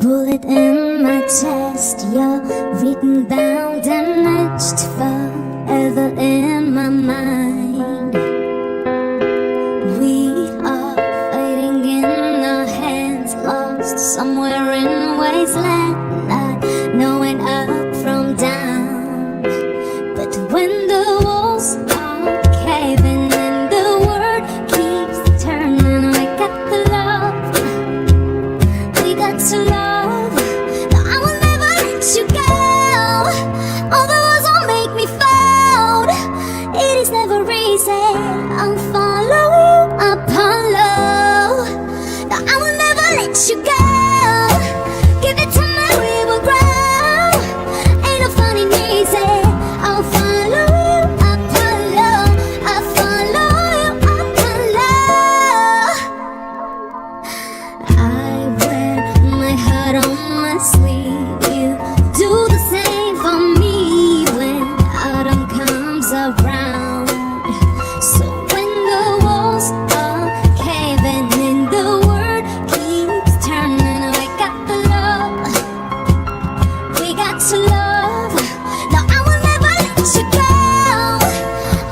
bullet in my chest. You're written, bound, and etched forever in my mind. We are fighting in our hands, lost somewhere in wasteland, not knowing up from down. But when the walls are caving and the world keeps turning, we got the love, we got to love. No, I will never let you go. All the walls won't make me fold. It is never easy. I'll follow you up on low. No, I will never let you go. Give it to me, we will grow. Ain't no fun in easy. I'll follow you up on low. I'll follow you up on low. I wear my heart on my sleeve. You do the same for me when autumn comes around. So when the walls are caving and the world keeps turning, we got the love, we got to love. No, I will never let you go.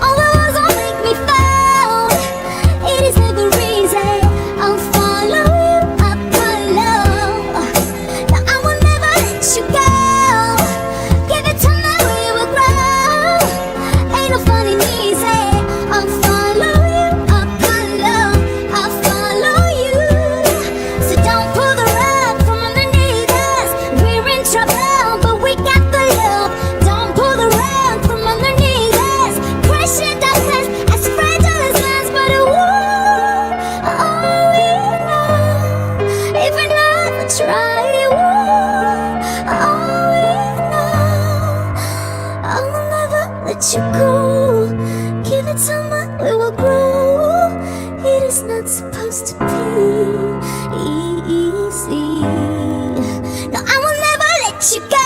All the walls will make me fold. It is never easy. I'll follow you up below. No, I will never let you go. Give it to me, we will grow. Ain't no fun in easy. I'll follow you up below. I'll follow you. So don't pull the rug from underneath us. We're in trouble, but we got the love. Don't pull the rug from underneath us. Crashing down as fragile as glass, but it won't. All we know, if we never try, it won't. All we know, I will never let you go. Give it to me, we will grow. It is not supposed to be easy. No, I will never let you go.